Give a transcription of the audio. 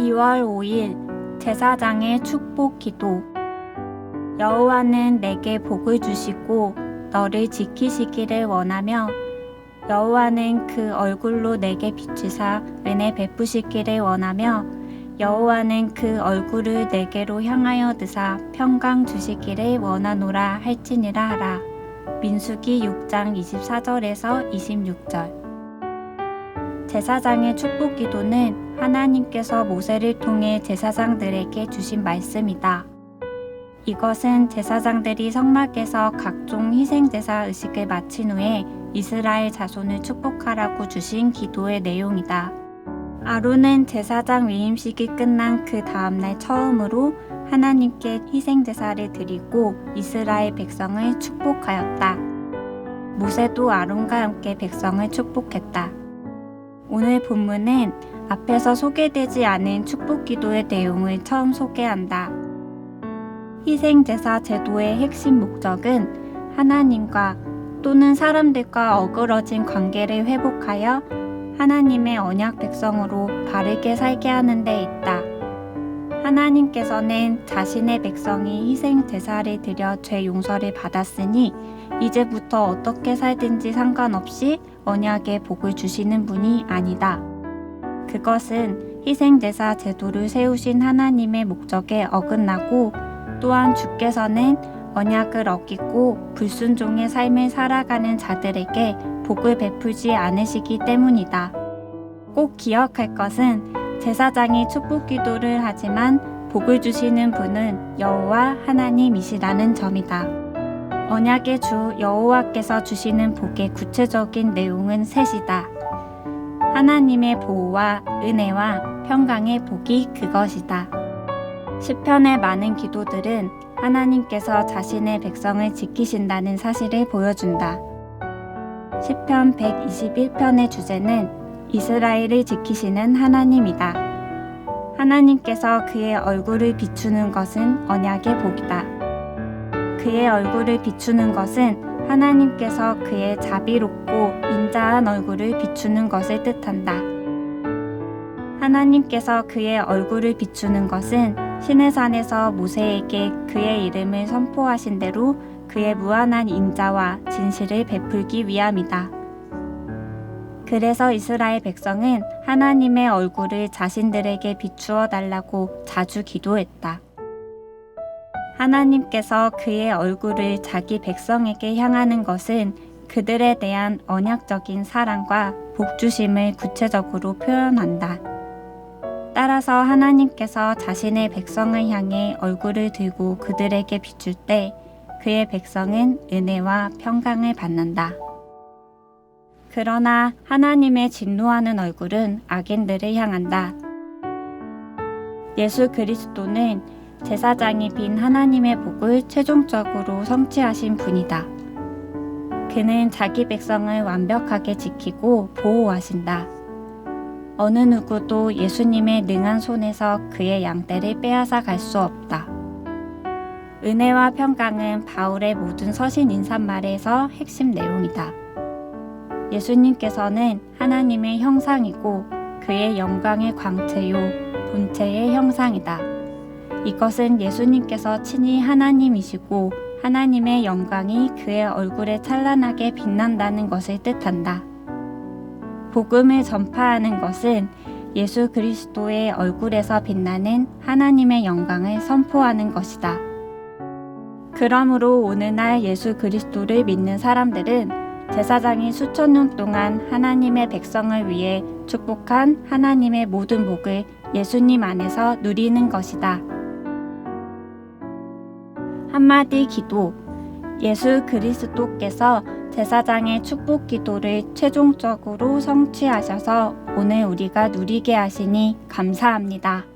2월 5일 제사장의 축복 기도. 여호와는 내게 복을 주시고 너를 지키시기를 원하며 여호와는 그 얼굴로 내게 비추사 은혜 베푸시기를 원하며 여호와는 그 얼굴을 내게로 향하여 드사 평강 주시기를 원하노라 할지니라 하라. 민수기 6장 24절에서 26절. 제사장의 축복 기도는 하나님께서 모세를 통해 제사장들에게 주신 말씀이다. 이것은 제사장들이 성막에서 각종 희생제사 의식을 마친 후에 이스라엘 자손을 축복하라고 주신 기도의 내용이다. 아론은 제사장 위임식이 끝난 그 다음날 처음으로 하나님께 희생제사를 드리고 이스라엘 백성을 축복하였다. 모세도 아론과 함께 백성을 축복했다. 오늘 본문은 앞에서 소개되지 않은 축복 기도의 내용을 처음 소개한다. 희생제사 제도의 핵심 목적은 하나님과 또는 사람들과 어그러진 관계를 회복하여 하나님의 언약 백성으로 바르게 살게 하는 데 있다. 하나님께서는 자신의 백성이 희생제사를 드려 죄 용서를 받았으니 이제부터 어떻게 살든지 상관없이 언약의 복을 주시는 분이 아니다. 그것은 희생제사 제도를 세우신 하나님의 목적에 어긋나고 또한 주께서는 언약을 어기고 불순종의 삶을 살아가는 자들에게 복을 베풀지 않으시기 때문이다. 꼭 기억할 것은 제사장이 축복 기도를 하지만 복을 주시는 분은 여호와 하나님이시라는 점이다. 언약의 주 여호와께서 주시는 복의 구체적인 내용은 셋이다. 하나님의 보호와 은혜와 평강의 복이 그것이다. 시편의 많은 기도들은 하나님께서 자신의 백성을 지키신다는 사실을 보여준다. 시편 121편의 주제는 이스라엘을 지키시는 하나님이다. 하나님께서 그의 얼굴을 비추는 것은 언약의 복이다. 그의 얼굴을 비추는 것은 하나님께서 그의 자비롭고 인자한 얼굴을 비추는 것을 뜻한다. 하나님께서 그의 얼굴을 비추는 것은 시내산에서 모세에게 그의 이름을 선포하신 대로 그의 무한한 인자와 진실을 베풀기 위함이다. 그래서 이스라엘 백성은 하나님의 얼굴을 자신들에게 비추어 달라고 자주 기도했다. 하나님께서 그의 얼굴을 자기 백성에게 향하는 것은 그들에 대한 언약적인 사랑과 복주심을 구체적으로 표현한다. 따라서 하나님께서 자신의 백성을 향해 얼굴을 들고 그들에게 비출 때 그의 백성은 은혜와 평강을 받는다. 그러나 하나님의 진노하는 얼굴은 악인들을 향한다. 예수 그리스도는 제사장이 빈 하나님의 복을 최종적으로 성취하신 분이다. 그는 자기 백성을 완벽하게 지키고 보호하신다. 어느 누구도 예수님의 능한 손에서 그의 양떼를 빼앗아 갈 수 없다. 은혜와 평강은 바울의 모든 서신 인사말에서 핵심 내용이다. 예수님께서는 하나님의 형상이고 그의 영광의 광채요 본체의 형상이다. 이것은 예수님께서 친히 하나님이시고 하나님의 영광이 그의 얼굴에 찬란하게 빛난다는 것을 뜻한다. 복음을 전파하는 것은 예수 그리스도의 얼굴에서 빛나는 하나님의 영광을 선포하는 것이다. 그러므로 오늘날 예수 그리스도를 믿는 사람들은 제사장이 수천 년 동안 하나님의 백성을 위해 축복한 하나님의 모든 복을 예수님 안에서 누리는 것이다. 한마디 기도. 예수 그리스도께서 제사장의 축복 기도를 최종적으로 성취하셔서 오늘 우리가 누리게 하시니 감사합니다.